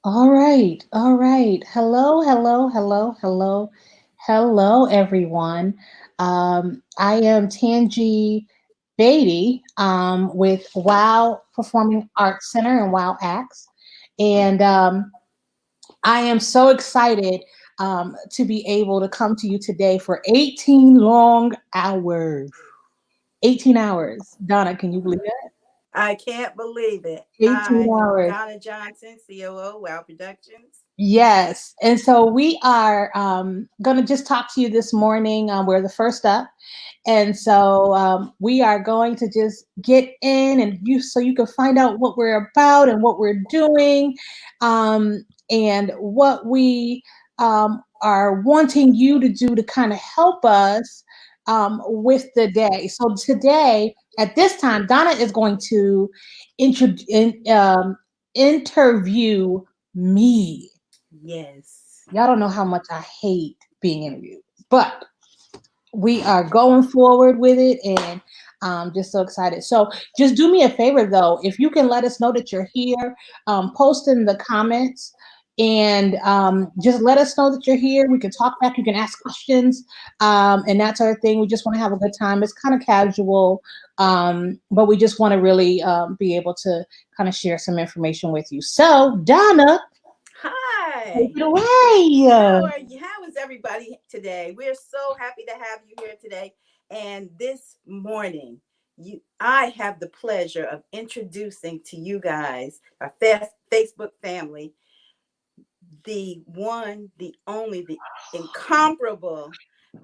All right, all right. Hello, hello, hello, hello, hello, everyone. I am Tangie Beaty with Wow Performing Arts Center and Wow Acts. And I am so excited to be able to come to you today for 18 long hours. 18 hours. Donna, can you believe that? I can't believe it. 18 I, hours. Donna Johnson, COO, Wow Productions. Yes. And so we are going to just talk to you this morning. We're the first up. And so we are going to just get in and so you can find out what we're about and what we're doing and what we are wanting you to do to kind of help us with the day. So today, at this time, Donna is going to interview me. Yes. Y'all don't know how much I hate being interviewed, but we are going forward with it and just so excited. So just do me a favor though, if you can let us know that you're here, post in the comments and just let us know that you're here. We can talk back, you can ask questions and that sort of thing. We just want to have a good time. It's kind of casual, but we just want to really be able to kind of share some information with you. So Donna, take Hi. it away. How are you? How is everybody today? We're so happy to have you here today. And this morning, I have the pleasure of introducing to you guys, our Facebook family, the one, the only, the incomparable.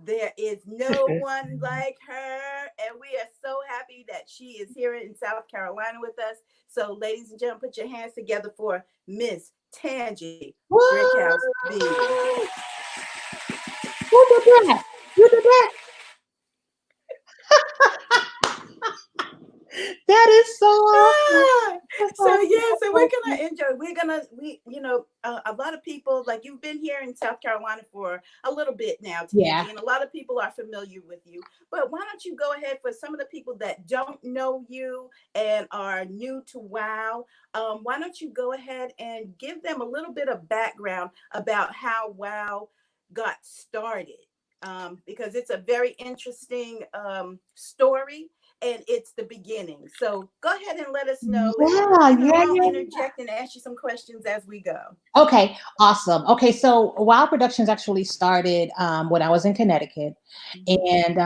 There is no one like her. And we are so happy that she is here in South Carolina with us. So, ladies and gentlemen, put your hands together for Miss Tangie Brickhouse Beaty. What? Who did that? You did that? That is so awesome. Ah, That's so awesome. yeah, That's so we're awesome. gonna enjoy. A lot of people like you've been here in South Carolina for a little bit now, Yeah. Tangie, and a lot of people are familiar with you. But why don't you go ahead for some of the people that don't know you and are new to Wow? Why don't you go ahead and give them a little bit of background about how Wow got started? Because it's a very interesting story and it's the beginning. So go ahead and let us know, and Yeah, yeah, I'll yeah. interject and ask you some questions as we go. Okay, awesome. Okay, so Wild Productions actually started when I was in Connecticut. And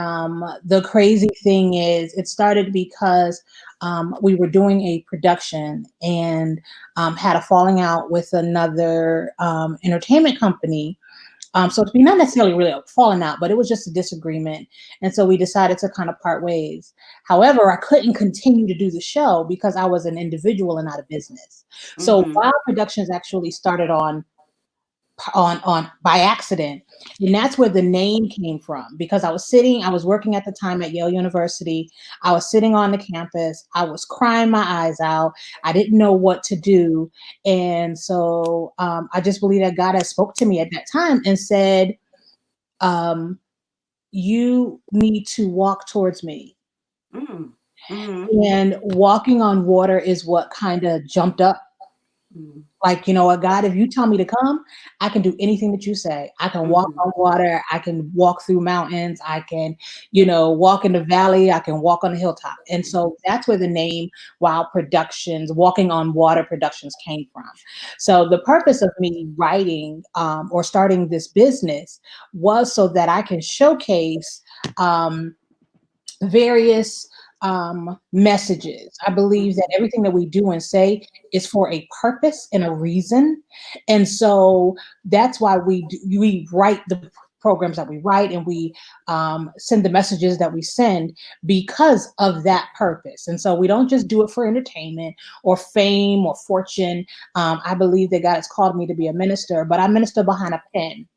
the crazy thing is, it started because we were doing a production and had a falling out with another entertainment company. So to be not necessarily really a falling out, but it was just a disagreement. And so we decided to kind of part ways. However, I couldn't continue to do the show because I was an individual and not a business. So Mm-hmm. Wild Productions actually started on by accident, and that's where the name came from, because I was working at the time at Yale University. I was sitting on the campus, I was crying my eyes out, I didn't know what to do. And so I just believe that God had spoke to me at that time and said, um, you need to walk towards me. Mm-hmm. Mm-hmm. And walking on water is what kind of jumped up. Like, you know what, God, if you tell me to come, I can do anything that you say. I can walk Mm-hmm. on water. I can walk through mountains. I can, walk in the valley. I can walk on the hilltop. And so that's where the name Wild Productions, Walking on Water Productions came from. So the purpose of me writing or starting this business was so that I can showcase various messages. I believe that everything that we do and say is for a purpose and a reason, and so that's why we write the programs that we write, and we send the messages that we send because of that purpose. And so we don't just do it for entertainment or fame or fortune. I believe that God has called me to be a minister, but I minister behind a pen.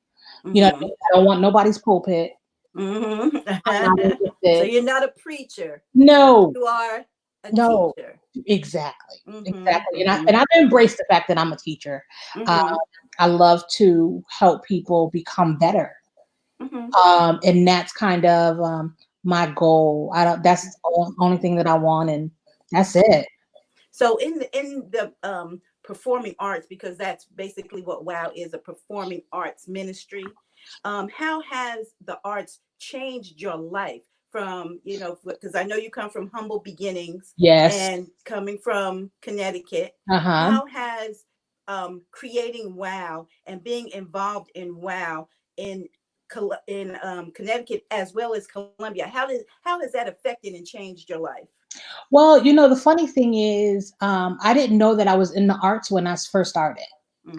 Mm-hmm. I don't want nobody's pulpit. I'm not Mm-hmm. So interested. you're not a preacher, but No, you are a no, teacher. exactly, Mm-hmm. exactly. And Mm-hmm. I've embraced the fact that I'm a teacher. Uh, Mm-hmm. I love to help people become better, Mm-hmm. and that's kind of my goal. I don't. That's the only thing that I want, and that's it. So in the performing arts, because that's basically what WOW is, a performing arts ministry. How has the arts changed your life from, because I know you come from humble beginnings Yes. and coming from Connecticut. Uh-huh. How has creating WOW and being involved in WOW in Connecticut as well as Columbia, how has that affected and changed your life? Well, the funny thing is, I didn't know that I was in the arts when I first started.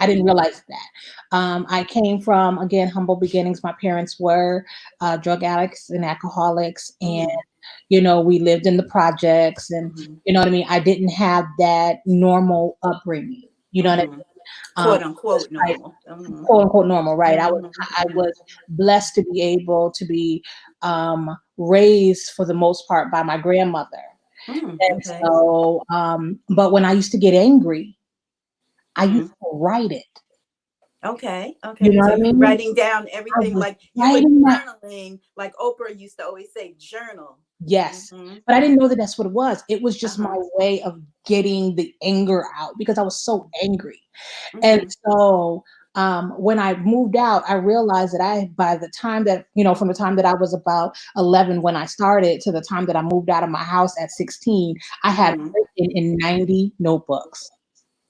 I didn't Mm-hmm. realize that. I came from, again, humble beginnings. My parents were drug addicts and alcoholics, and Mm-hmm. we lived in the projects, and Mm-hmm. you know what I mean. I didn't have that normal upbringing. You know what I Mm-hmm. mean? Quote Just unquote right, normal. Mm-hmm. quote unquote normal, right? I Mm-hmm. was blessed to be able to be raised for the most part by my grandmother. Mm-hmm. And Okay. so, but when I used to get angry, I Mm-hmm. used to write it. Okay. You Okay. know So what I you were mean? writing down I everything, was like you were writing that. journaling, like Oprah used to always say, journal. Yes. Mm-hmm. But I didn't know that that's what it was. It was just my Uh-huh. way of getting the anger out because I was so angry. And Mm-hmm. so when I moved out, I realized that by the time that, from the time that I was about 11 when I started to the time that I moved out of my house at 16, I had Mm-hmm. written in 90 notebooks.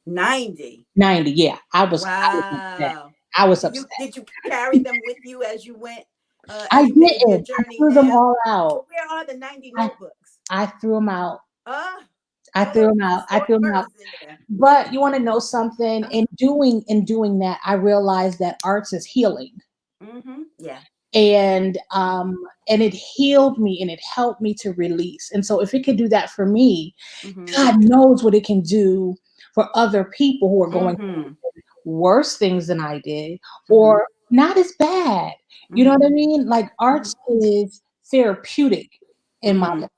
90. 90, yeah. I was upset. Wow. I was Did you upset. did you carry them with you as you went, I as you made your didn't. I journey threw them now? all So out. where are the 90 I notebooks? I threw them out. Ah, I all threw those them good out. I threw them out. stories in there. But you want to know something? Uh-huh. In doing that, I realized that arts is healing. Mm-hmm. Yeah. And it healed me and it helped me to release. And so if it could do that for me, Mm-hmm. God knows what it can do for other people who are going Mm-hmm. worse things than I did, Mm-hmm. or not as bad. You know Mm-hmm. what I mean? Like Mm-hmm. arts is therapeutic in my Mm-hmm. life.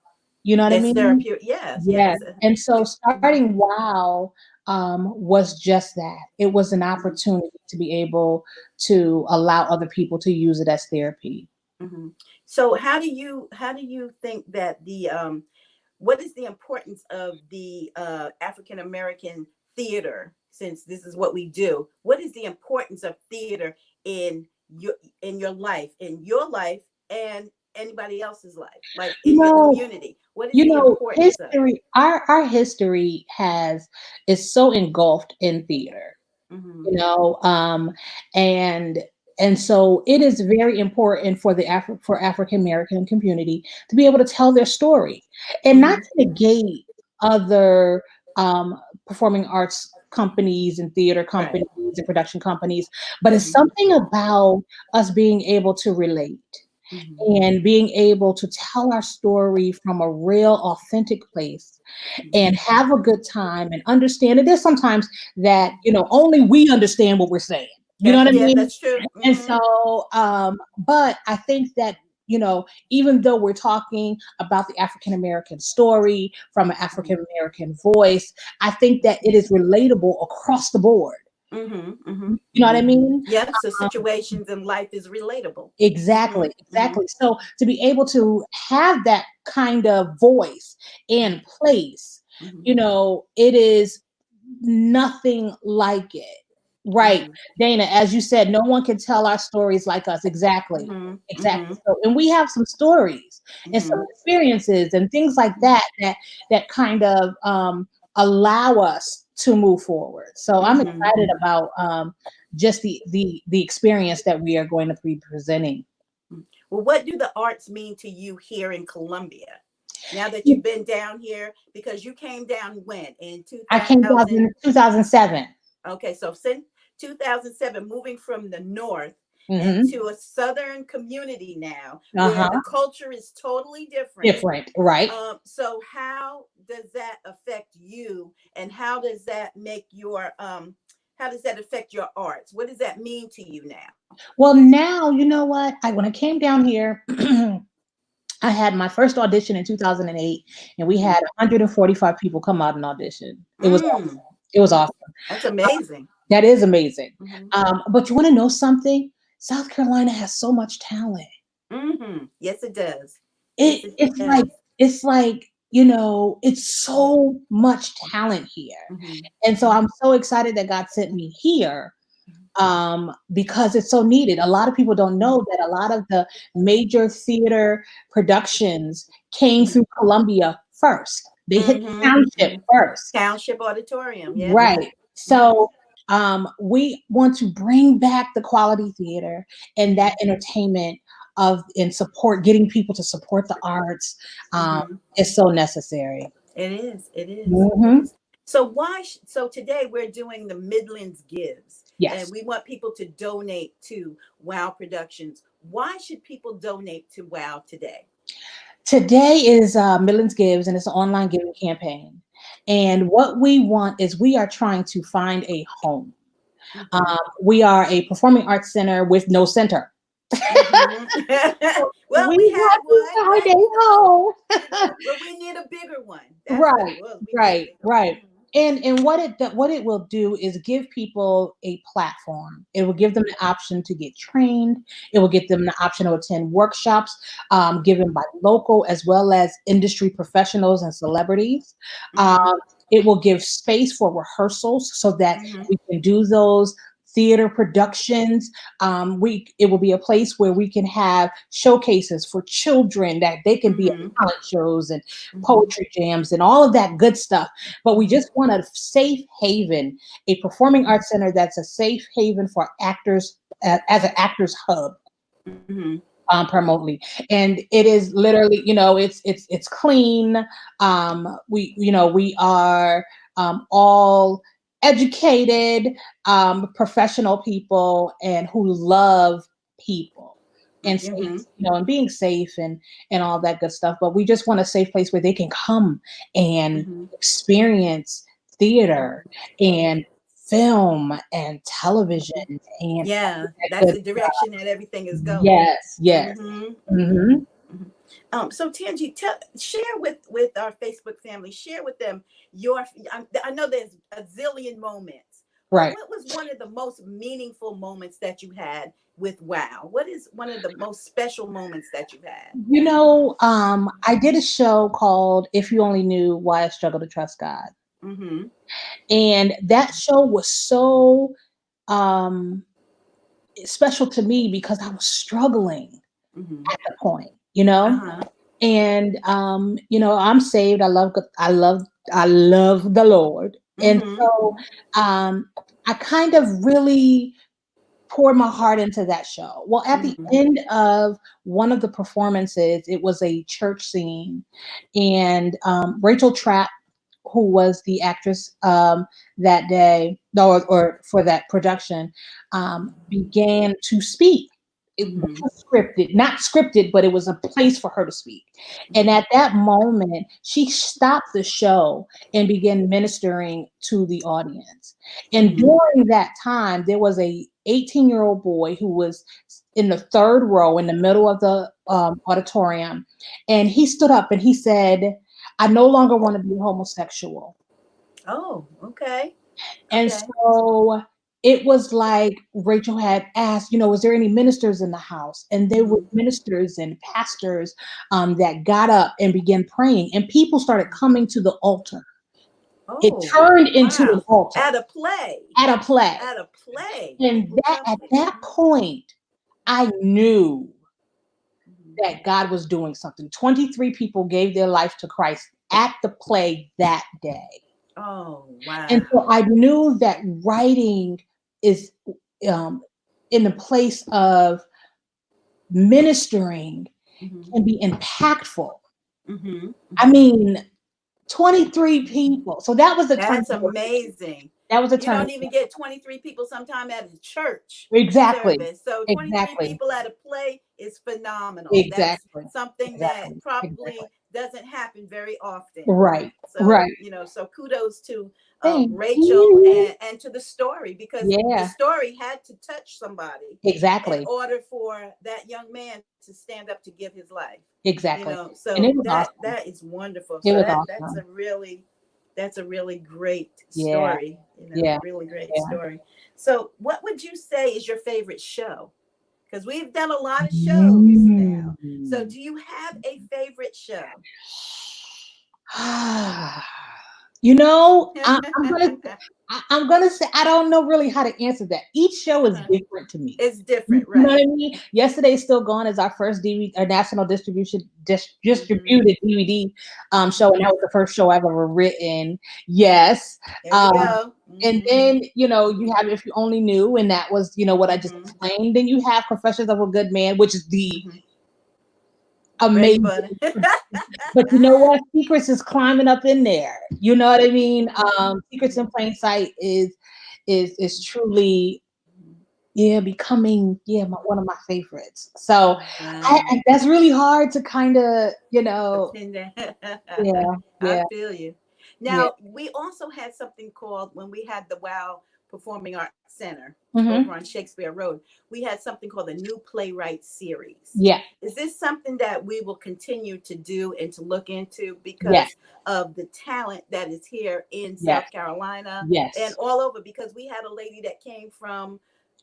You know what I It's mean? therapeutic. Yes, Yes. yes. And so Mhm, starting WOW was just that. It was an mhm, opportunity to be able to allow other people to use it as therapy. mhm. So how do you think that what is the importance of the African American theater, since this is what we do? What is the importance of theater in your in your life and anybody else's life, like You in your know, community? What is the importance of it? history, our history is so engulfed in theater. Hmm. you know um and and so it is very important for for African American community to be able to tell their story and not Hmm. to negate other performing arts companies and theater Right. companies and production companies, but it's Hmm. something about us being able to relate Hmm. and being able to tell our story from a real authentic place and Hmm. have a good time and understand it. There's sometimes that, only we understand what we're saying. You know That's, what I yeah, mean? that's true. And Hmm. so, but I think that, even though we're talking about the African American story from an African American voice, I think that it is relatable across the board. Mhm, mhm, You know what I mhm. mean? Yep, so Um, situations in life is relatable. Exactly, Mhm, mhm, exactly. So to be able to have that kind of voice and place, mhm, it is nothing like it. Right, mhm, Dana, as you said, no one can tell our stories like us. Exactly. mhm, Exactly. mhm, So, and we have some stories and some mhm, experiences and things like mhm, that kind of allow us to move forward. So I'm mhm. excited about just the experience that we are going to be presenting. Well, what do the arts mean to you here in Columbia? Now that you've been down here, because you came down when? In I came down 2000? in 2007. Okay, so since 2007, moving from the north Mm-hmm. into a southern community now, where the Uh-huh. culture is totally different. Different, right? So how does that affect you, and how does that affect your arts? What does that mean to you now? Well, now you know what? When I came down here, I had my first audition in 2008, and we Mhm. had 145 people come out and audition. It was Mm, awesome. It was mm. awesome. That's amazing. That is amazing. Hmm. But you want to know something? South Carolina has so much talent. Hmm. Yes, it does. Yes, It it it's like does. it's like it's so much talent here. And so I'm so excited that God sent me here, because it's so needed. A lot of people don't know that a lot of the major theater productions came through Columbia first. They hit Township first. Township Auditorium, yeah. Right. So we want to bring back the quality theater and that entertainment and support, getting people to support the arts. Is so necessary. It is. It is. Mhm. So today we're doing the Midlands Gives. Yes. And we want people to donate to WOW Productions. Why should people donate to WOW today? Today is Midlands Gives, and it's an online giving campaign. And what we want is we are trying to find a home. We are a performing arts center with no center. Well, we have one. Find a home. But we need a bigger one. That's Right. And what it will do is give people a platform. It will give them the option to get trained. It will give them the option to attend workshops given by local as well as industry professionals and celebrities. It will give space for rehearsals so that we can do those theater productions. It will be a place where we can have showcases for children that they can be at talent shows and poetry jams and all of that good stuff. But we just want a safe haven, a performing arts center that's a safe haven for actors as an actors hub. Remotely, and it is literally, it's clean. We are all educated, professional people, and who love people and safe, and being safe and all that good stuff. But we just want a safe place where they can come and experience theater and film and television, and that's the direction that everything is going. Yes. So Tangie, share with our Facebook family, share with them I know there's a zillion moments. Right. What was one of the most meaningful moments that you had with WOW? What is one of the most special moments that you've had? I did a show called If You Only Knew Why I Struggle to Trust God. And that show was so special to me because I was struggling at the point, and I'm saved. I love the Lord. And so I kind of really poured my heart into that show. Well, at the end of one of the performances, it was a church scene, and Rachel Trapp, who was the actress that day, or for that production, began to speak. It was not scripted, but it was a place for her to speak. And at that moment, she stopped the show and began ministering to the audience. And during that time, there was a 18-year-old boy who was in the third row in the middle of the auditorium. And he stood up and he said, "I no longer want to be homosexual." Oh, okay. And so it was like Rachel had asked, is there any ministers in the house? And there were ministers and pastors that got up and began praying, and people started coming to the altar. It turned into an altar. At a play. And at that point, I knew that God was doing something. 23 people gave their life to Christ at the play that day. Oh, wow. And so I knew that writing is in the place of ministering can be impactful. I mean, 23 people. So that was That's amazing. That was a turn. You don't even get 23 people sometime at a church. Exactly. Service. So 23 people at a play is phenomenal. Exactly. That's something that probably doesn't happen very often. Right. So, so kudos to Rachel and to the story, because the story had to touch somebody. Exactly. In order for that young man to stand up to give his life. Exactly. So that is wonderful. So that's a really great story. Really great story. So what would you say is your favorite show? Because we've done a lot of shows now. So do you have a favorite show? I'm gonna say I don't know really how to answer that. Each show is different to me. It's You different, know what right? I mean? Yesterday's Still Gone is our first DVD, our national distributed DVD show, and that was the first show I've ever written. Yes. There we Um, go. and then you have If You Only Knew, and that was what I just explained. Then you have Confessions of a Good Man, which is the Bread and amazing. butter. But you know what? Secrets is climbing up in there. You know what I mean? Secrets in Plain Sight is truly becoming one of my favorites. So Wow. that's really hard to kind of yeah, I yeah, feel you. yeah. Now, we also had something called, when we had the WOW Performing Arts Center over Hmm. on Shakespeare Road, we had something called the New Playwright Series. Yeah, Is this something that we will continue to do and to look into yes, because of the talent that is here in yes, South Carolina and yes. all over? Because we had a lady that came from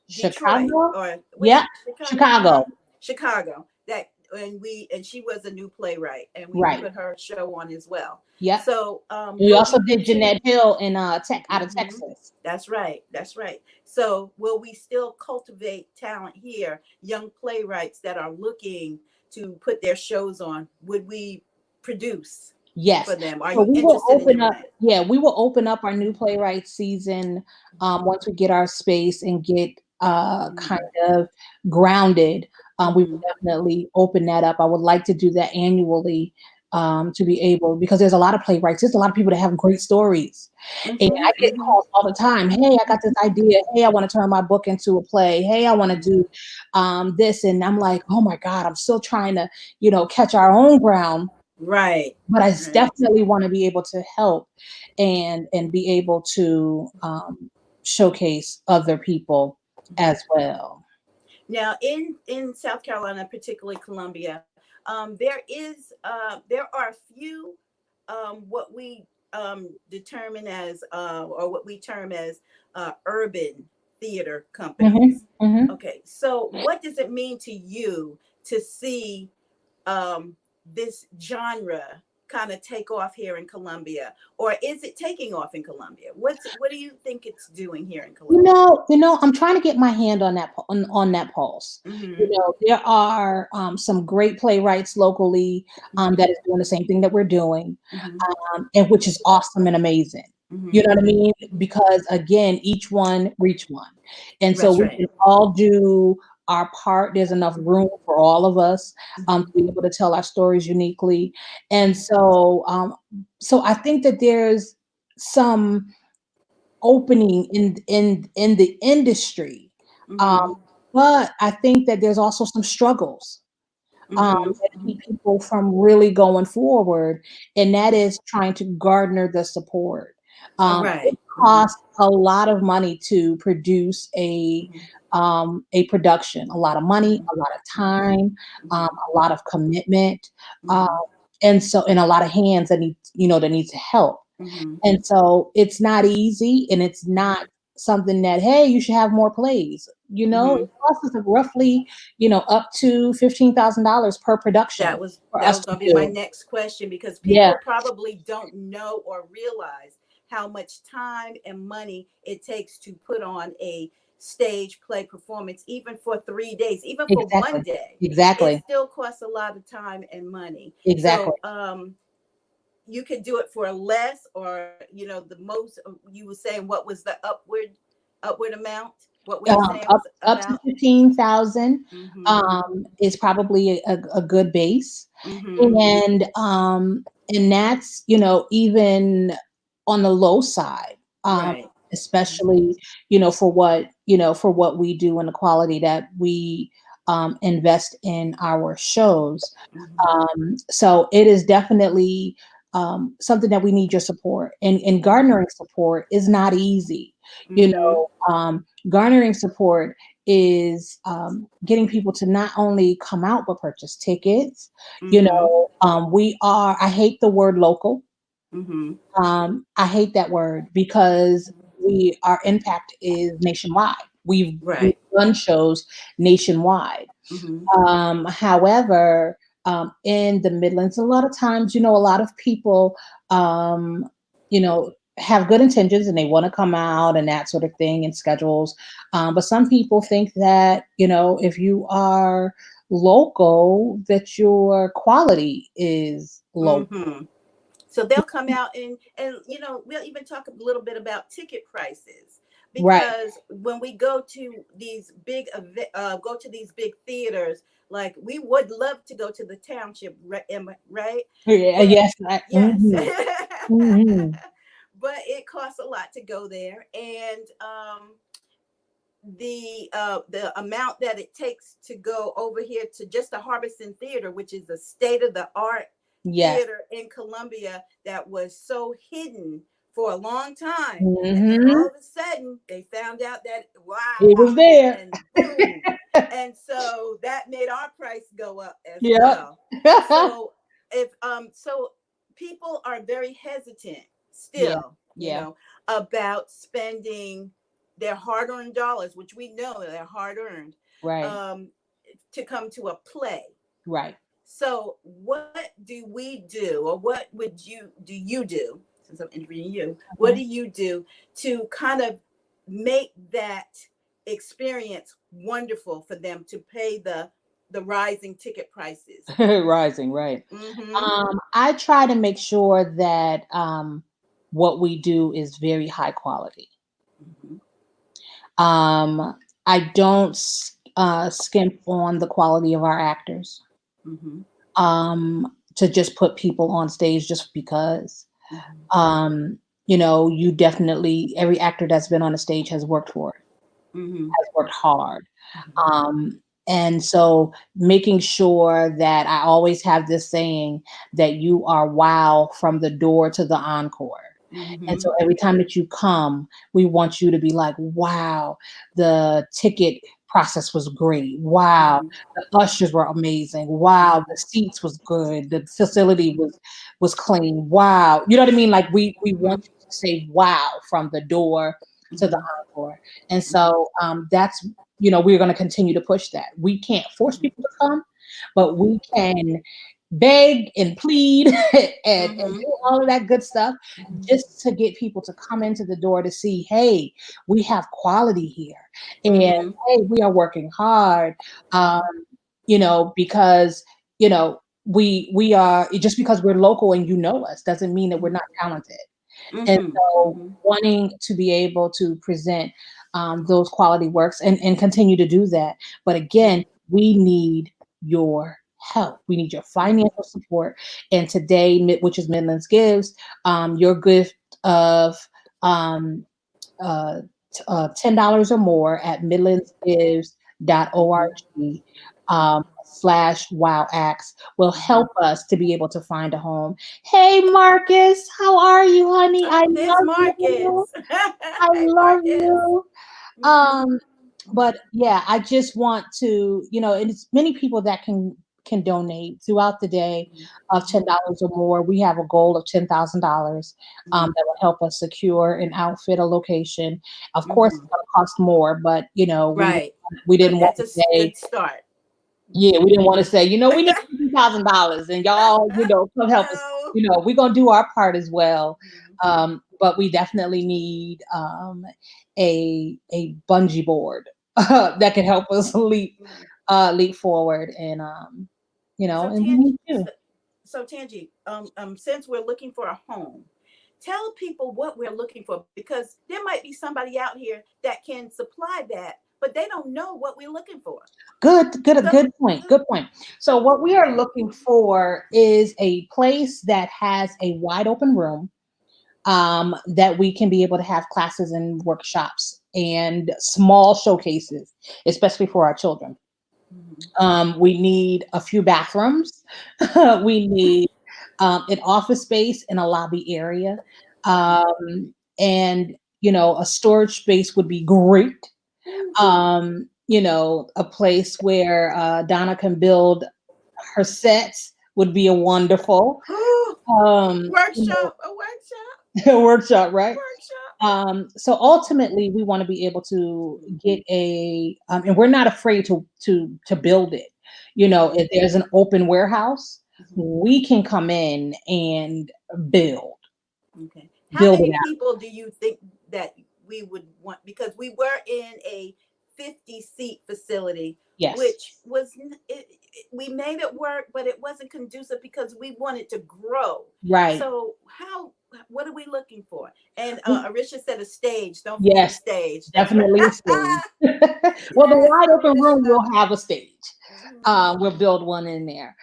Detroit, Chicago. or was Yeah, it Chicago? Chicago. Chicago. That and she was a new playwright, and we Right. put her show on as well. Yep. So We will also we did continue? Jeanette Hill in out of Hmm. Texas. That's right. That's right. So will we still cultivate talent here, young playwrights that are looking to put their shows on? Would we produce Yes. for them? Are So you we will interested in open doing up, that? yeah, we will open up our new playwright season once we get our space and get kind of grounded. We will Mm-hmm. definitely open that up. I would like to do that annually to be able, because there's a lot of playwrights, there's a lot of people that have great stories. And Mm-hmm. I get Mm-hmm. calls all the time. Hey, I got this idea. Hey, I want to turn my book into a play. Hey, I want to do this. And I'm like, oh my God, I'm still trying to, catch our own ground, Right. but I Right. definitely want to be able to help and be able to showcase other people as well. Now, in South Carolina, particularly Columbia, there are a few what we determine as or what we term as urban theater Hmm. companies. Hmm. Okay, so what does it mean to you to see this genre kind of take off here in Columbia, or is it taking off in Columbia? What do you think it's doing here in Columbia? I'm trying to get my hand on on that pulse. Mm-hmm. There are some great playwrights locally that is doing the same thing that we're doing, Mm-hmm. and which is awesome and amazing. You Mm-hmm. know what I mean? Because again, each one reach one, and so That's we right. can all do our part. There's enough room for all of us to Mm-hmm. be able to tell our stories uniquely, and so I think that there's some opening in the industry. Um, Mm-hmm. but I think that there's also some struggles that Mm-hmm. keep people from really going forward, and that is trying to garner the support. It Right. Mm-hmm. costs a lot of money to produce Mm-hmm. a production, a lot of money, a lot of time, a lot of commitment, um, Mm-hmm. and a lot of hands that need to help. Mm-hmm. And so it's not easy, and it's not something that, hey, you should have more plays. Mm-hmm. It costs us roughly, up to $15,000 per production for That us was to going to be my do. next question, because Yeah, people probably don't know or realize how much time and money it takes to put on a stage play performance, even for 3 days, even for one exactly. day. It Exactly. still costs a lot of time and money. Exactly. So you could do it for less, or the most you were saying, what was the upward amount? What were you saying Up was up to about? 15,000 Mm-hmm. is probably a good base. Mm-hmm. And that's, even on the low side, Right. especially, for what we do and the quality that we invest in our shows. Mm-hmm. So it is definitely something that we need your support, and garnering support is not easy. Mm-hmm. Garnering support is getting people to not only come out but purchase tickets. Mm-hmm. I hate the word local. Mm-hmm. I hate that word because our impact is nationwide. We've Right. done shows nationwide. Mm-hmm. However, in the Midlands, a lot of times, a lot of people, um, have good intentions and they want to come out and that sort of thing and schedules. But some people think that, if you are local, that your quality is low. Mm-hmm. So they'll come out and we'll even talk a little bit about ticket prices, Right. because when we go to these big theaters, like we would love to go to the township, right? Yeah, But yes. yes. Mhm. But it costs a lot to go there, and the amount that it takes to go over here to just the Harbison Theater, which is a state of the art Yes. theater in Columbia that was so hidden for a long time, and then Hmm. all of a sudden they found out that It was wow, there. and boom, and so that made our price go up as Yep. well. So if so people are very hesitant Yeah. still, Yeah. about spending their hard-earned dollars, which we know they're hard-earned, Right. um, to come to a play. Right. So what do we do, or what would you do, since I'm interviewing you? What Okay. do you do to kind of make that experience wonderful for them to pay the rising ticket prices? Rising, right. Mm-hmm. I try to make sure that what we do is very high quality. Mm-hmm. Um, I don't skimp on the quality of our actors Mm-hmm. to just put people on stage just because. Mm-hmm. You definitely, every actor that's been on a stage has worked for it, Mm-hmm. has worked hard. Mm-hmm. Um, and so making sure that I always have this saying that you are wow from the door to the encore. And Mm-hmm. so every time that you come, we want you to be like, wow, the ticket process was great. Wow, Mm-hmm. the ushers were amazing. Wow, the seats was good. The facility was clean. Wow. You know what I mean? Like we Mm-hmm. want you to say wow from the door to the Mm-hmm. encore. And so that's we're going to continue to push that. We can't force Mm-hmm. people to come, but we can beg and plead and Mm-hmm. do all of that good stuff Mm-hmm. just to get people to come into the door to see, hey, we have quality here. And Mm-hmm. hey, we are working hard. Um, because, we are just because we're local and us doesn't mean that we're not talented. And Mm-hmm. so Mm-hmm. wanting to be able to present those quality works and continue to do that. But again, we need your help. We need your Mm-hmm. financial support. And today, which is Midlands Gives, your gift of um, uh, $10 or more at Mm-hmm. midlandsgives.org slash wow acts will Mm-hmm. help us to be able to find a home. Hey, Marcus, how are you, honey? I Oh, there's love you. Marcus. I Hey, love Marcus. you. Mm-hmm. Um, but yeah, I just want to, and it's many people that can donate throughout the day of Mm-hmm. $10 or more. We have a goal of $10,000 Mm-hmm. that will help us secure and outfit a location. Of course, it's Mm-hmm. going to cost more, but Right. we But didn't want that's to a say, good start. yeah, we Mm-hmm. didn't want to say, we need $2,000 and y'all, come help us. No. We're gonna do our part as well. Mm-hmm. But we definitely need a bungee board that can help us leap forward and So and we need Tangie, you. Tangie, since we're looking for a home, tell people what we're looking for, because there might be somebody out here that can supply that, but they don't know what we're looking for. So, Good point. Good point. So what we are looking for is a place that has a wide open room that we can be able to have classes and workshops and small showcases, especially for our children. mhm, We need a few bathrooms. We need an office space and a lobby area. mhm. And, a storage space would be great. A place where Donna can build her sets would be a wonderful. Um, you know, Workshop, a workshop, workshop, right? workshop. So ultimately, we want to be able to get and we're not afraid to build it. Mhm, If there's an open warehouse, mhm. we can come in and build. Okay. How build it many out. people do you think that we would want? Because we were in a 50-seat facility, Yes. which was we made it work, but it wasn't conducive because we wanted to grow. Right. So what are we looking for? And Mm, Arisha said a stage. Don't forget the yes, stage. That's right. definitely a stage. Well, the Yes, wide open room will Arisha. have a stage. We'll build one in there.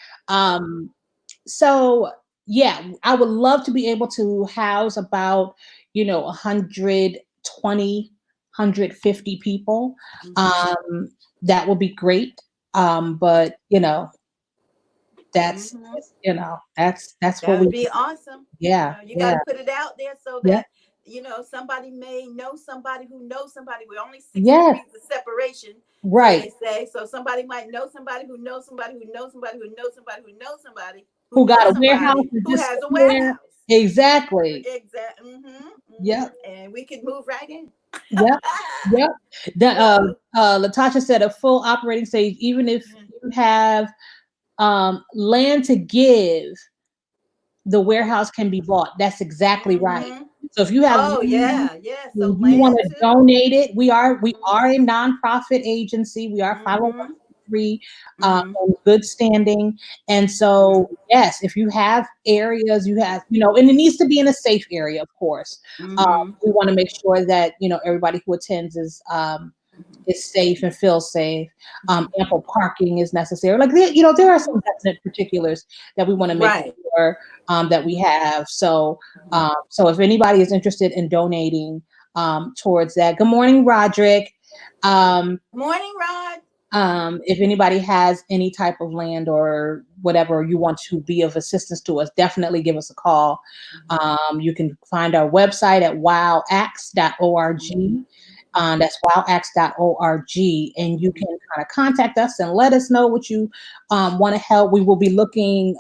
So yeah, I would love to be able to house about, 120, 150 people. Mhm. Um, that would be great. But that's, Mhm. that's what That would we, be awesome. yeah, You got yeah, to put it out there so yeah, that somebody may know somebody who knows somebody. We're only six yeah, degrees of separation, so right. they say. So somebody might know somebody who knows somebody who knows somebody who knows somebody who knows somebody who Who got knows a warehouse somebody and who just has a sitting there. warehouse. Exactly. Exactly. Mm-hmm, mm-hmm. Yep. And we could move right in. Yep. Yep. The So Latasha said a full operating stage, even if yeah. you have land to give, the warehouse can be bought. That's exactly right. Mm-hmm. So if you have Oh land, yeah, yeah. So if you want land to too. donate it, we Mm-hmm. are a nonprofit agency. We are Mm-hmm. 501c3, Mm-hmm. in good standing. And so yes, if you have areas, and it needs to be in a safe area, of course. Mm-hmm. We want to make sure that everybody who attends is safe and feels safe. Ample parking is necessary. Like there are some definite particulars that we want to make Right. sure that we have. So if anybody is interested in donating towards that, good morning, Roderick. Um, Morning, Rod. if anybody has any type of land or whatever you want to be of assistance to us, definitely give us a call. You can find our website at wowax.org. That's wowax.org. And you can kind of contact us and let us know what you want to help. We will be looking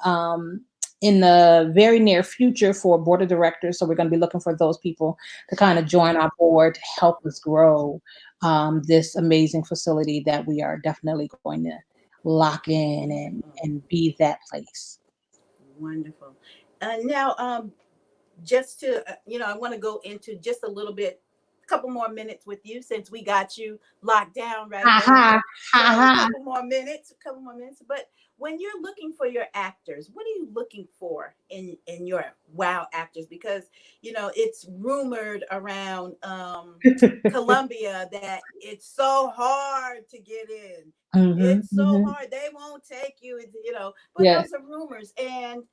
in the very near future for board of directors. So we're going to be looking for those people to kind of join our board to help us grow this amazing facility that we are definitely going to lock in and be that place. Wonderful. Now, just to, I want to go into just a little bit, a couple more minutes with you since we got you locked down right Ha ha there. ha So, ha. a couple more minutes. But when you're looking for your actors, what are you looking for in your wow actors? Because it's rumored around Columbia that it's so hard to get in. Hmm, It's so hmm. hard. They won't take you. But Yeah. those are rumors. And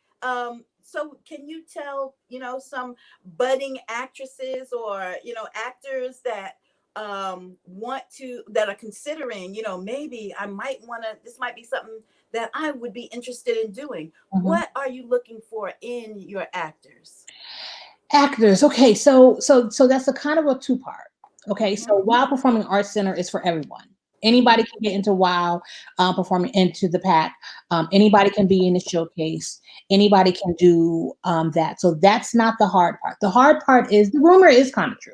so can you tell, some budding actresses or, actors that that are considering, maybe I might want to, this might be something that I would be interested in doing. Hmm. What are you looking for in your actors? Actors. Okay, so that's a kind of a two-part. Okay, so Mm-hmm. Wild Performing Arts Center is for everyone. Mm-hmm. Anybody can get into Wild, performing into the pack. Anybody can be in the showcase. Anybody can do that. So that's not the hard part. The hard part is the rumor is kind of true.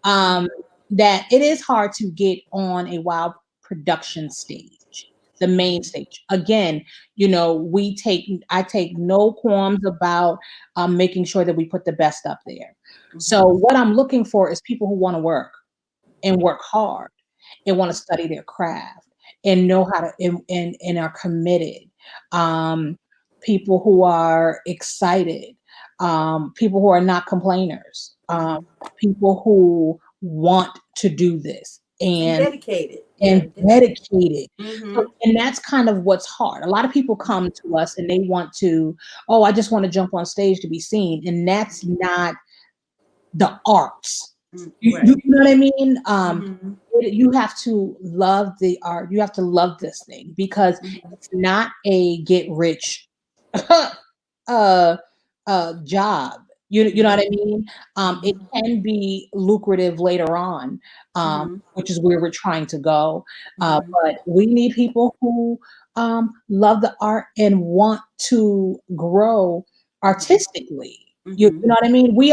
Um, that it is hard to get on a Wild production stage, the main stage. Again, I take no qualms about making sure that we put the best up there. So Mm-hmm. what I'm looking for is people who want to work and work hard and want to study their craft and know how to and are committed. Um, People who are excited, people who are not complainers, people who want to do this And and dedicated. Yeah, and dedicated. dedicated. Mm-hmm. So, and that's kind of what's hard. A lot of people come to us and they want to, oh, I just want to jump on stage to be seen. And that's not the arts. You Right. know what I mean? Mm-hmm. You have to love the art. You have to love this thing because Mm-hmm. it's not a get rich uh, job. You know what I mean? It Mm-hmm. can be lucrative later on, Mm-hmm. which is where we're trying to go. Mm-hmm. But we need people who love the art and want to grow artistically. You Mm-hmm. know what I mean? We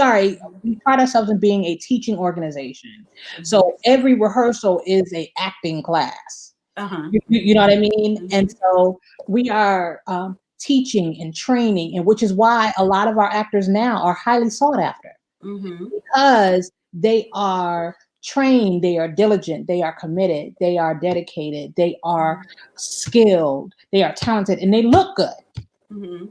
pride ourselves in being a teaching organization. Mm-hmm. So every rehearsal is a acting class. Uh-huh. You know what I mean? And Mm-hmm. so we are teaching and training, and which is why a lot of our actors now are highly sought after. Mm-hmm. because they are trained, they are diligent, they are committed, they are dedicated, they are skilled, they are talented, and they look good. Mm-hmm.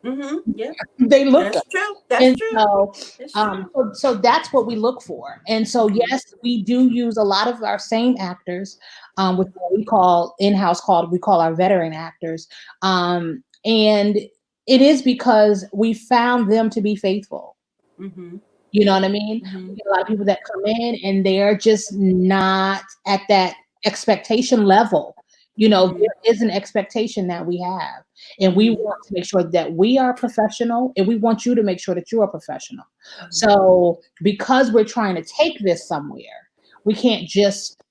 Mm-hmm. Yep. They look good. That's true. That's And true. so, That's true. so that's what we look for. And so, Mm-hmm. yes, we do use a lot of our same actors, which what we call in-house we call our veteran actors. And it is because we found them to be faithful. Mm-hmm. You know what I mean? Mm-hmm. We get a lot of people that come in and they're just not at that expectation level. You know, Mm-hmm. there is an expectation that we have, and we Mm-hmm. want to make sure that we are professional, and we want you to make sure that you are professional. Mm-hmm. So, because we're trying to take this somewhere, we can't just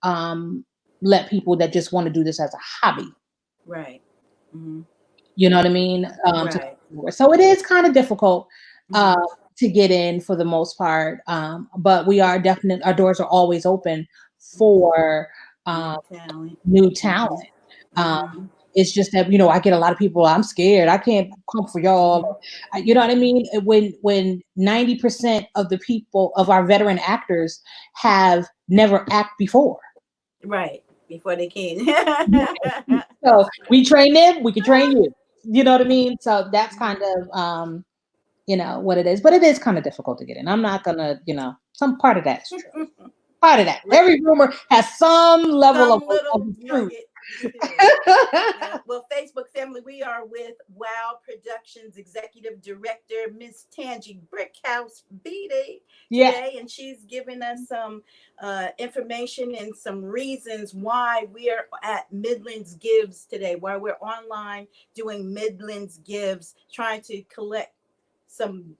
let people that just want to do this as a hobby. Right. Mm-hmm. You know what I mean? Right. So it is kind of difficult uh, Mm-hmm. to get in for the most part, but we are definitely our doors are always open for New um, talent. new Mm-hmm. talent. Um, Mm-hmm. it's just that I get a lot of people. I'm scared. I can't come for y'all. You know what I mean? When 90% of the people of our veteran actors have never acted before. Right. Before they can. So we train them, we can train you. You know what I mean? So that's kind of what it is. But it is kind of difficult to get in. I'm not gonna, some part of that is true. Part of that. Every rumor has some level Some of little truth. nugget to it. Yeah. Well, Facebook family, we are with Wow Productions Executive Director, Miss Tangie Brickhouse Beaty Yeah. today, and she's giving us some information and some reasons why we are at Midlands Gives today, why we're online doing Midlands Gives, trying to collect some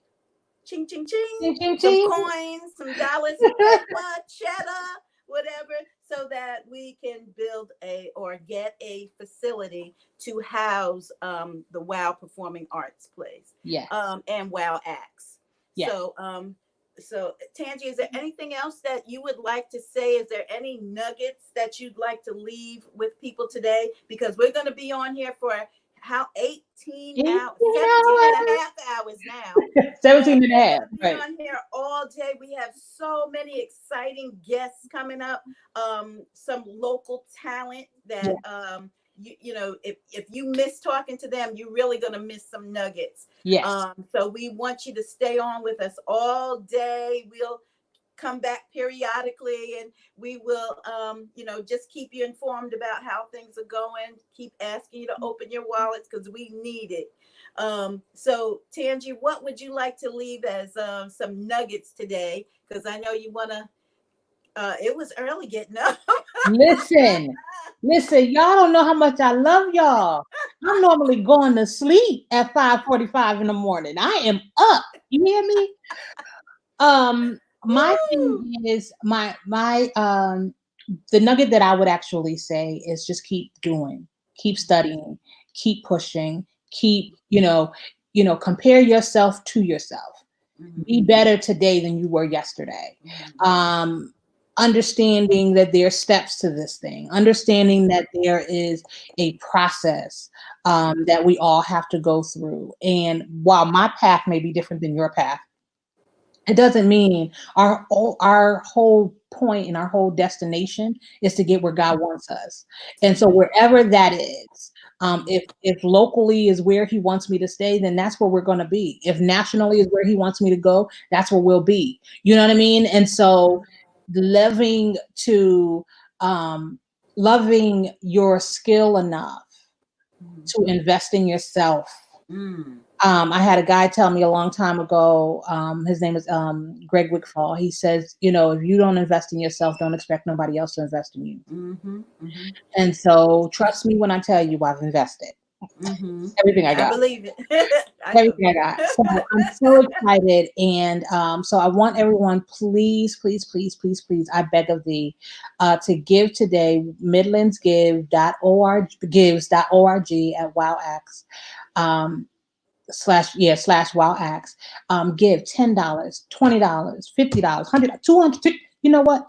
ching ching ching, Ching, ching, some ching. coins, some dollars, some paper, cheddar, whatever, so that we can build or get a facility to house the Wow Performing Arts Place, Yes. and Wow Acts. Yes. So Tangie, is there anything else that you would like to say? Is there any nuggets that you'd like to leave with people today? Because we're going to be on here for 18 hours, 18 17 and a hours. half hours now. 17 and a We're half. going to be Right. on here all day. We have so many exciting guests coming up. Some local talent that if you miss talking to them, you're really going to miss some nuggets. Yes. So we want you to stay on with us all day. We'll come back periodically, and we will just keep you informed about how things are going, keep asking you to open your wallets because we need it. So Tangie, what would you like to leave as some nuggets today, because I know you want to it was early getting up. Listen, y'all don't know how much I love y'all. I'm normally going to sleep at 5:45 in the morning. I am up. You hear me? My Woo! thing is the nugget that I would actually say is just keep doing, keep studying, keep pushing, keep, compare yourself to yourself. Be Mm-hmm. better today than you were yesterday. Mm-hmm. Understanding that there are steps to this thing, understanding that there is a process that we all have to go through. And while my path may be different than your path, it doesn't mean our whole point and our whole destination is to get where God wants us. And so wherever that is, if locally is where He wants me to stay, then that's where we're going to be. If nationally is where He wants me to go, that's where we'll be. You know what I mean? And so, loving to loving your skill enough to invest in yourself. Mm-hmm. I had a guy tell me a long time ago, his name is Greg Wickfall. He says, if you don't invest in yourself, don't expect nobody else to invest in you. Mm-hmm. Mm-hmm. And so trust me when I tell you I've invested Mm-hmm. everything I I got. believe it. I know. Everything I got. So I'm so excited. And so I want everyone, please, please, please, please, please, I beg of thee, to give today, midlandsgive.org, gives.org at WowActs. /slash wow acts. Give $10, $20, $50, $100, $200. You know what?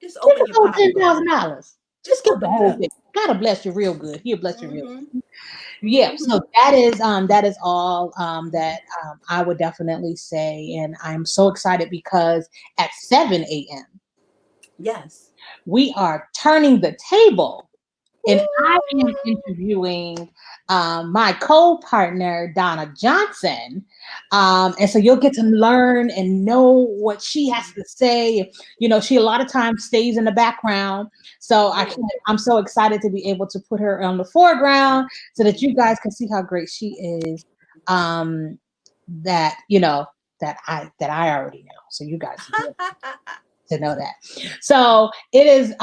Just Give open the your whole pocketbook. $10,000. Just Just give the open it whole up. thing. God bless you real good. He'll bless you real Mm-hmm. good. Yeah, so that is all that I would definitely say, and I'm so excited because at 7 a.m. Yes. we are turning the table. And I am Ooh. interviewing my co-partner, Donna Johnson. And so you'll get to learn and know what she has to say. You know, she a lot of times stays in the background. So I'm so excited to be able to put her on the foreground so that you guys can see how great she is. That, you know, that I already know. So you guys to know that. So it is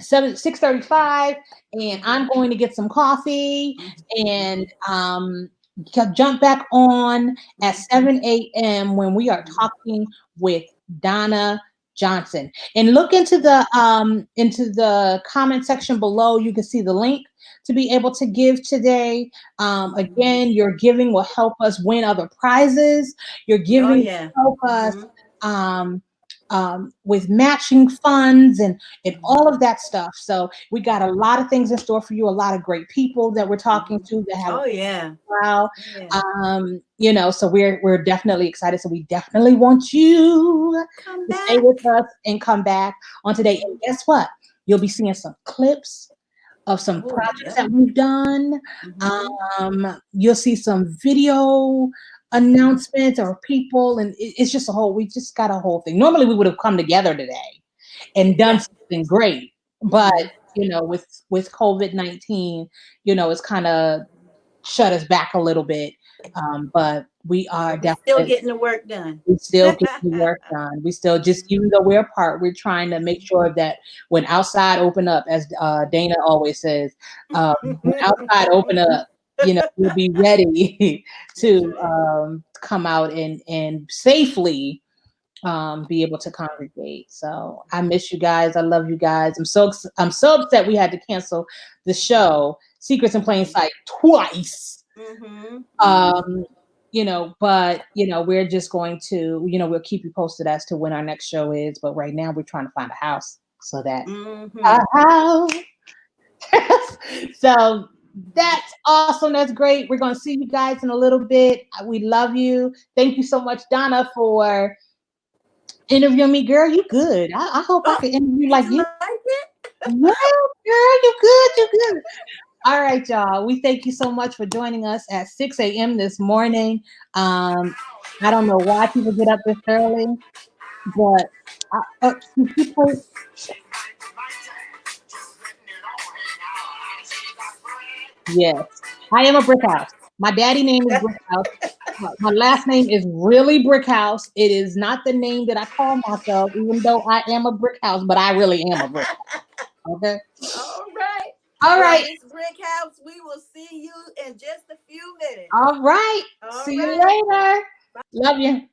6:35, and I'm going to get some coffee and jump back on at 7 a.m. when we are talking with Donna Johnson. And look into the comment section below. You can see the link to be able to give today. Again, your giving will help us win other prizes. Your Oh giving yeah. will help us with matching funds and all of that stuff. So we got a lot of things in store for you. A lot of great people that we're talking to that have Oh yeah. wow. Yeah. You know, so we're definitely excited. So we definitely want you Come to stay back. with us and come back on today. And guess what? You'll be seeing some clips of some Oh projects yeah. that we've done. You'll see some video announcements or people, and it's just we just got a whole thing. Normally we would have come together today and done Yeah. something great, but you know, with COVID-19, you know, it's kind of shut us back a little bit. But we are But we still definitely getting the work done. we still get the work done. We still just, even though we're apart, we're trying to make sure that when outside open up, as Dana always says, when outside open up, you know, we'll be ready to come out and safely be able to congregate. So I miss you guys. I love you guys. I'm so upset we had to cancel the show, Secrets in Plain Sight, twice. You know, but you know, we're just going to, you know, we'll keep you posted as to when our next show is. But right now we're trying to find a house so that a house. So that's awesome. That's great. We're gonna see you guys in a little bit. We love you. Thank you so much, Donna, for interviewing me. Girl, you good. I hope I Oh, can interview did like you you. like it? Yeah, girl, you good. You good. All right, y'all. We thank you so much for joining us at 6 a.m. this morning. I don't know why people get up this early, but people, yes, I am a brick house. My daddy name is Brick House. My last name is really Brick House. It is not the name that I call myself, even though I am a brick house, but I really am a brick house. Okay. All right. All Well, right. Miss Brickhouse, we will see you in just a few minutes. All right. All See you right. later. Love you.